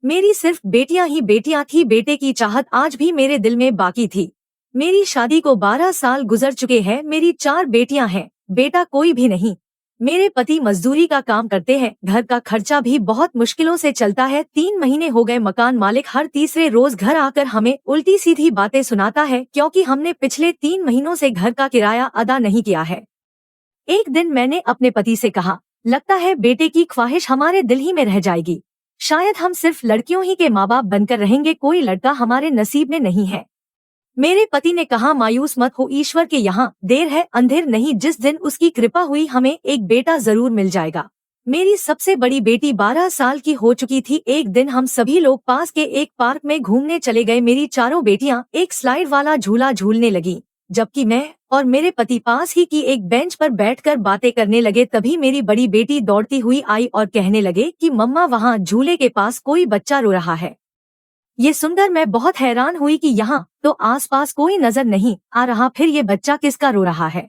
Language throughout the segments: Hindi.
मेरी सिर्फ बेटियां ही बेटियां थी, बेटे की चाहत आज भी मेरे दिल में बाकी थी। मेरी शादी को 12 साल गुजर चुके हैं, मेरी 4 बेटियां हैं, बेटा कोई भी नहीं। मेरे पति मजदूरी का काम करते हैं, घर का खर्चा भी बहुत मुश्किलों से चलता है। 3 महीने हो गए, मकान मालिक हर तीसरे रोज घर आकर हमें उल्टी सीधी बातें सुनाता है क्योंकि हमने पिछले 3 महीनों से घर का किराया अदा नहीं किया है। एक दिन मैंने अपने पति से कहा, लगता है बेटे की ख्वाहिश हमारे दिल ही में रह जाएगी। शायद हम सिर्फ लड़कियों ही के माँ बाप बनकर रहेंगे, कोई लड़का हमारे नसीब में नहीं है। मेरे पति ने कहा, मायूस मत हो, ईश्वर के यहाँ देर है अंधेर नहीं, जिस दिन उसकी कृपा हुई हमें एक बेटा जरूर मिल जाएगा। मेरी सबसे बड़ी बेटी 12 साल की हो चुकी थी। एक दिन हम सभी लोग पास के एक पार्क में घूमने चले गए। मेरी चारों बेटियां एक स्लाइड वाला झूला झूलने लगी, जबकि मैं और मेरे पति पास ही की एक बेंच पर बैठकर बातें करने लगे। तभी मेरी बड़ी बेटी दौड़ती हुई आई और कहने लगे कि मम्मा, वहाँ झूले के पास कोई बच्चा रो रहा है। ये सुनकर मैं बहुत हैरान हुई कि यहाँ तो आसपास कोई नजर नहीं आ रहा, फिर ये बच्चा किसका रो रहा है।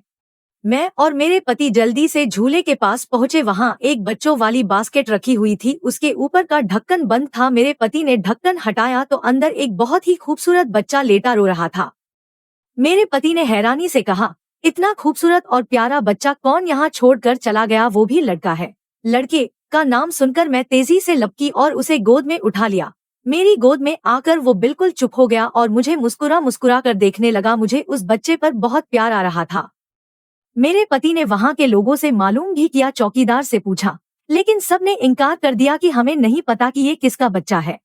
मैं और मेरे पति जल्दी से झूले के पास पहुँचे। वहाँ एक बच्चों वाली बास्केट रखी हुई थी, उसके ऊपर का ढक्कन बंद था। मेरे पति ने ढक्कन हटाया तो अंदर एक बहुत ही खूबसूरत बच्चा लेटा रो रहा था। मेरे पति ने हैरानी से कहा, इतना खूबसूरत और प्यारा बच्चा कौन यहाँ छोड़कर चला गया, वो भी लड़का है। लड़के का नाम सुनकर मैं तेजी से लपकी और उसे गोद में उठा लिया। मेरी गोद में आकर वो बिल्कुल चुप हो गया और मुझे मुस्कुरा मुस्कुरा कर देखने लगा। मुझे उस बच्चे पर बहुत प्यार आ रहा था। मेरे पति ने वहाँ के लोगों से मालूम भी किया, चौकीदार से पूछा, लेकिन सबने इनकार कर दिया कि हमें नहीं पता कि ये किसका बच्चा है।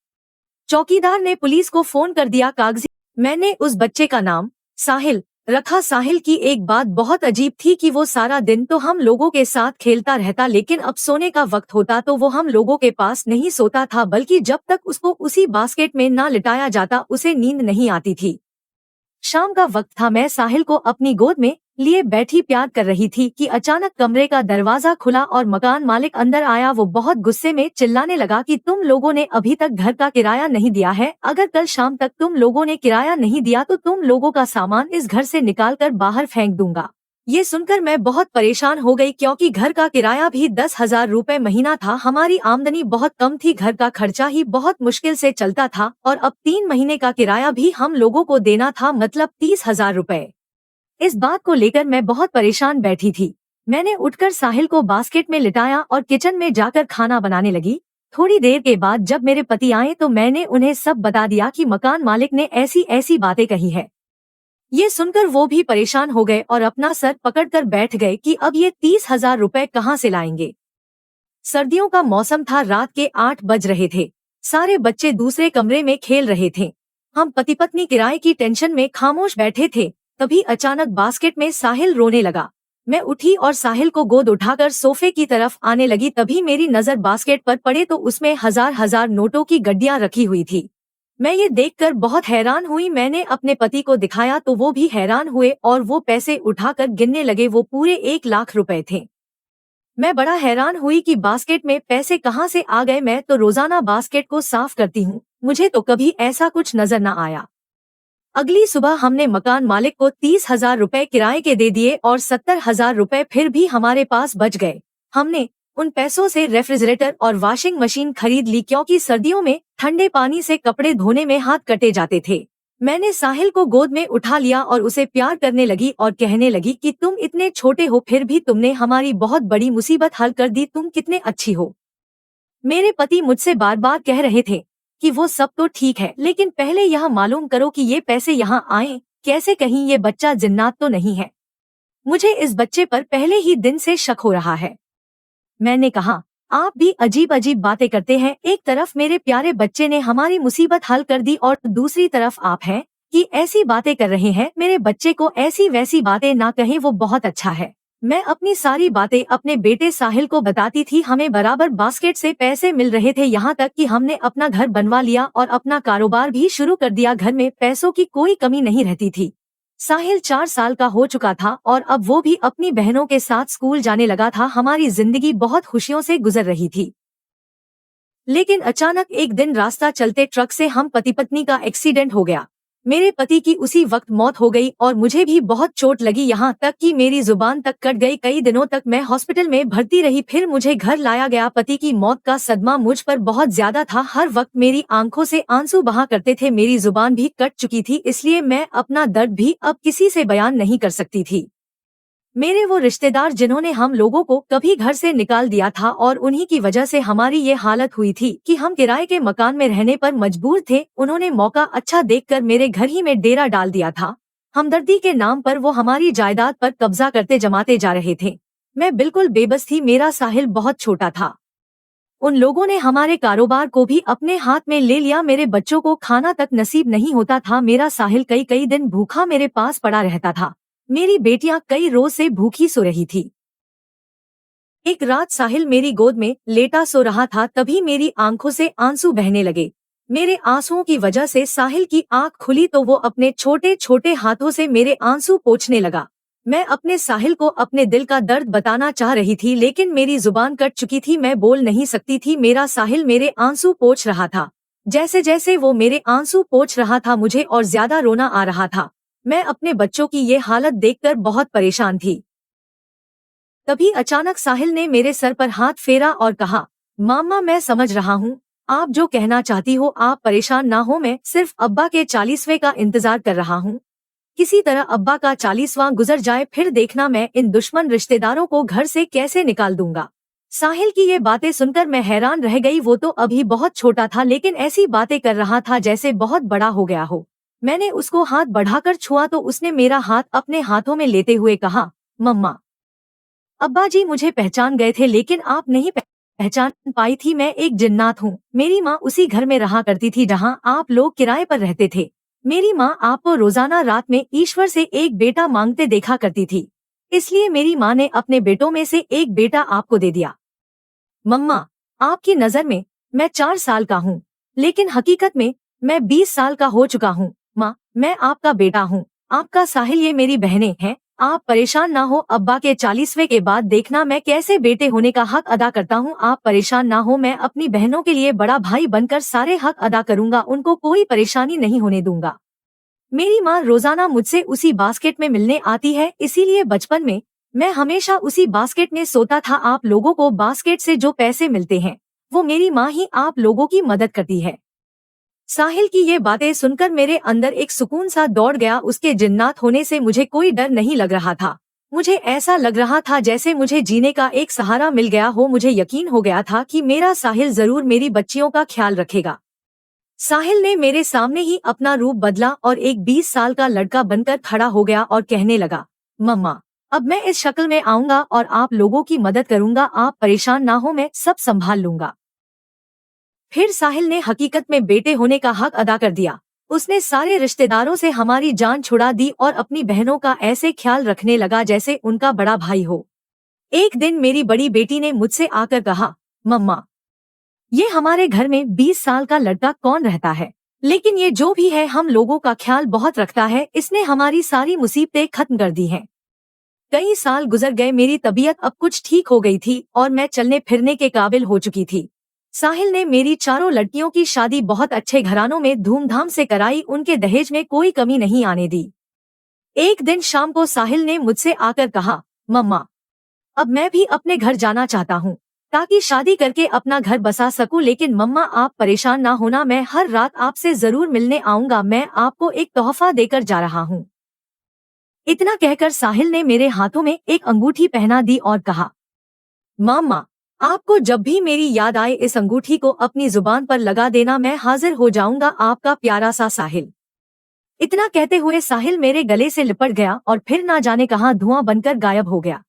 चौकीदार ने पुलिस को फोन कर दिया। कागजी मैंने उस बच्चे का नाम साहिल रखा। साहिल की एक बात बहुत अजीब थी कि वो सारा दिन तो हम लोगों के साथ खेलता रहता, लेकिन अब सोने का वक्त होता तो वो हम लोगों के पास नहीं सोता था, बल्कि जब तक उसको उसी बास्केट में ना लिटाया जाता उसे नींद नहीं आती थी। शाम का वक्त था, मैं साहिल को अपनी गोद में लिए बैठी प्यार कर रही थी कि अचानक कमरे का दरवाजा खुला और मकान मालिक अंदर आया। वो बहुत गुस्से में चिल्लाने लगा कि तुम लोगों ने अभी तक घर का किराया नहीं दिया है, अगर कल शाम तक तुम लोगों ने किराया नहीं दिया तो तुम लोगों का सामान इस घर से निकालकर बाहर फेंक दूंगा। ये सुनकर मैं बहुत परेशान हो गई क्योंकि घर का किराया भी 10,000 रुपए महीना था। हमारी आमदनी बहुत कम थी, घर का खर्चा ही बहुत मुश्किल से चलता था और अब 3 महीने का किराया भी हम लोगों को देना था, मतलब 30,000 रुपए। इस बात को लेकर मैं बहुत परेशान बैठी थी। मैंने उठकर साहिल को बास्केट में लिटाया और किचन में जाकर खाना बनाने लगी। थोड़ी देर के बाद जब मेरे पति आए तो मैंने उन्हें सब बता दिया कि मकान मालिक ने ऐसी ऐसी बातें कही है। ये सुनकर वो भी परेशान हो गए और अपना सर पकड़कर बैठ गए कि अब ये 30,000 रुपए कहाँ से लाएंगे। सर्दियों का मौसम था, रात के 8 बज रहे थे। सारे बच्चे दूसरे कमरे में खेल रहे थे। हम पति पत्नी किराए की टेंशन में खामोश बैठे थे। तभी अचानक बास्केट में साहिल रोने लगा। मैं उठी और साहिल को गोद उठाकर सोफे की तरफ आने लगी। तभी मेरी नजर बास्केट पर पड़े तो उसमें हजार हजार नोटों की गड्डियां रखी हुई थी। मैं ये देखकर बहुत हैरान हुई। मैंने अपने पति को दिखाया तो वो भी हैरान हुए और वो पैसे उठाकर गिनने लगे। वो पूरे 1,00,000 रुपए थे। मैं बड़ा हैरान हुई कि बास्केट में पैसे कहाँ से आ गए। मैं तो रोजाना बास्केट को साफ करती हूँ, मुझे तो कभी ऐसा कुछ नजर न आया। अगली सुबह हमने मकान मालिक को 30,000 रुपए किराए के दे दिए और 70,000 रुपए फिर भी हमारे पास बच गए। हमने उन पैसों से रेफ्रिजरेटर और वॉशिंग मशीन खरीद ली क्योंकि सर्दियों में ठंडे पानी से कपड़े धोने में हाथ कटे जाते थे। मैंने साहिल को गोद में उठा लिया और उसे प्यार करने लगी और कहने लगी कि तुम इतने छोटे हो फिर भी तुमने हमारी बहुत बड़ी मुसीबत हल कर दी, तुम कितने अच्छी हो। मेरे पति मुझसे बार बार कह रहे थे कि वो सब तो ठीक है, लेकिन पहले यह मालूम करो कि ये पैसे यहाँ आए कैसे, कहीं ये बच्चा जिन्नात तो नहीं है। मुझे इस बच्चे पर पहले ही दिन से शक हो रहा है। मैंने कहा, आप भी अजीब अजीब बातें करते हैं। एक तरफ मेरे प्यारे बच्चे ने हमारी मुसीबत हल कर दी और दूसरी तरफ आप हैं कि ऐसी बातें कर रहे हैं। मेरे बच्चे को ऐसी वैसी बातें ना कहें, वो बहुत अच्छा है। मैं अपनी सारी बातें अपने बेटे साहिल को बताती थी। हमें बराबर बास्केट से पैसे मिल रहे थे, यहाँ तक कि हमने अपना घर बनवा लिया और अपना कारोबार भी शुरू कर दिया। घर में पैसों की कोई कमी नहीं रहती थी। साहिल 4 साल का हो चुका था और अब वो भी अपनी बहनों के साथ स्कूल जाने लगा था। हमारी जिंदगी बहुत खुशियों से गुजर रही थी। लेकिन अचानक एक दिन रास्ता चलते ट्रक से हम पति पत्नी का एक्सीडेंट हो गया। मेरे पति की उसी वक्त मौत हो गई और मुझे भी बहुत चोट लगी, यहाँ तक कि मेरी जुबान तक कट गई। कई दिनों तक मैं हॉस्पिटल में भर्ती रही, फिर मुझे घर लाया गया। पति की मौत का सदमा मुझ पर बहुत ज्यादा था। हर वक्त मेरी आंखों से आंसू बहा करते थे। मेरी जुबान भी कट चुकी थी, इसलिए मैं अपना दर्द भी अब किसी से बयान नहीं कर सकती थी। मेरे वो रिश्तेदार जिन्होंने हम लोगों को कभी घर से निकाल दिया था और उन्हीं की वजह से हमारी ये हालत हुई थी कि हम किराए के मकान में रहने पर मजबूर थे, उन्होंने मौका अच्छा देखकर मेरे घर ही में डेरा डाल दिया था। हमदर्दी के नाम पर वो हमारी जायदाद पर कब्जा करते जमाते जा रहे थे। मैं बिल्कुल बेबस थी, मेरा साहिल बहुत छोटा था। उन लोगों ने हमारे कारोबार को भी अपने हाथ में ले लिया। मेरे बच्चों को खाना तक नसीब नहीं होता था। मेरा साहिल कई कई दिन भूखा मेरे पास पड़ा रहता था। मेरी बेटियां कई रोज से भूखी सो रही थी। एक रात साहिल मेरी गोद में लेटा सो रहा था, तभी मेरी आंखों से आंसू बहने लगे। मेरे आंसुओं की वजह से साहिल की आंख खुली तो वो अपने छोटे छोटे हाथों से मेरे आंसू पोंछने लगा। मैं अपने साहिल को अपने दिल का दर्द बताना चाह रही थी, लेकिन मेरी जुबान कट चुकी थी, मैं बोल नहीं सकती थी। मेरा साहिल मेरे आंसू पोंछ रहा था। जैसे जैसे वो मेरे आंसू पोंछ रहा था, मुझे और ज्यादा रोना आ रहा था। मैं अपने बच्चों की ये हालत देखकर बहुत परेशान थी। तभी अचानक साहिल ने मेरे सर पर हाथ फेरा और कहा, मामा मैं समझ रहा हूँ, आप जो कहना चाहती हो, आप परेशान ना हो, मैं सिर्फ अब्बा के 40वें का इंतजार कर रहा हूँ। किसी तरह अब्बा का 40वां गुजर जाए, फिर देखना मैं इन दुश्मन रिश्तेदारों को घर से कैसे निकाल दूंगा। साहिल की ये बातें सुनकर मैं हैरान रह गई। वो तो अभी बहुत छोटा था, लेकिन ऐसी बातें कर रहा था जैसे बहुत बड़ा हो गया हो। मैंने उसको हाथ बढ़ाकर छुआ तो उसने मेरा हाथ अपने हाथों में लेते हुए कहा, मम्मा, अब्बा जी मुझे पहचान गए थे, लेकिन आप नहीं पहचान पाई थी, मैं एक जिन्नात हूँ। मेरी माँ उसी घर में रहा करती थी जहाँ आप लोग किराए पर रहते थे। मेरी माँ आपको रोजाना रात में ईश्वर से एक बेटा मांगते देखा करती थी, इसलिए मेरी माँ ने अपने बेटों में से एक बेटा आपको दे दिया। मम्मा, आपकी नजर में मैं 4 साल का हूँ, लेकिन हकीकत में मैं 20 साल का हो चुका हूँ। माँ, मैं आपका बेटा हूँ, आपका साहिल, ये मेरी बहनें हैं। आप परेशान ना हो, अब्बा के 40वें के बाद देखना मैं कैसे बेटे होने का हक अदा करता हूँ। आप परेशान ना हो, मैं अपनी बहनों के लिए बड़ा भाई बनकर सारे हक अदा करूंगा, उनको कोई परेशानी नहीं होने दूंगा। मेरी माँ रोजाना मुझसे उसी बास्केट में मिलने आती है, इसीलिए बचपन में मैं हमेशा उसी बास्केट में सोता था। आप लोगों को बास्केट से जो पैसे मिलते हैं, वो मेरी माँ ही आप लोगों की मदद करती है। साहिल की ये बातें सुनकर मेरे अंदर एक सुकून सा दौड़ गया। उसके जिन्नात होने से मुझे कोई डर नहीं लग रहा था। मुझे ऐसा लग रहा था जैसे मुझे जीने का एक सहारा मिल गया हो। मुझे यकीन हो गया था कि मेरा साहिल जरूर मेरी बच्चियों का ख्याल रखेगा। साहिल ने मेरे सामने ही अपना रूप बदला और एक 20 साल का लड़का बनकर खड़ा हो गया और कहने लगा, मम्मा, अब मैं इस शक्ल में आऊंगा और आप लोगों की मदद करूंगा, आप परेशान ना हो, मैं सब संभाल लूंगा। फिर साहिल ने हकीकत में बेटे होने का हक अदा कर दिया। उसने सारे रिश्तेदारों से हमारी जान छुड़ा दी और अपनी बहनों का ऐसे ख्याल रखने लगा जैसे उनका बड़ा भाई हो। एक दिन मेरी बड़ी बेटी ने मुझसे आकर कहा, मम्मा, ये हमारे घर में 20 साल का लड़का कौन रहता है, लेकिन ये जो भी है हम लोगों का ख्याल बहुत रखता है, इसने हमारी सारी मुसीबतें खत्म कर दी हैं। कई साल गुजर गए, मेरी तबीयत अब कुछ ठीक हो गई थी और मैं चलने फिरने के काबिल हो चुकी थी। साहिल ने मेरी चारों लड़कियों की शादी बहुत अच्छे घरानों में धूमधाम से कराई, उनके दहेज में कोई कमी नहीं आने दी। एक दिन शाम को साहिल ने मुझसे आकर कहा, मम्मा, अब मैं भी अपने घर जाना चाहता हूँ ताकि शादी करके अपना घर बसा सकूं, लेकिन मम्मा आप परेशान ना होना, मैं हर रात आपसे जरूर मिलने आऊंगा, मैं आपको एक तोहफा देकर जा रहा हूँ। इतना कहकर साहिल ने मेरे हाथों में एक अंगूठी पहना दी और कहा, मम्मा, आपको जब भी मेरी याद आए इस अंगूठी को अपनी जुबान पर लगा देना, मैं हाजिर हो जाऊंगा, आपका प्यारा सा साहिल। इतना कहते हुए साहिल मेरे गले से लिपट गया और फिर ना जाने कहां धुआं बनकर गायब हो गया।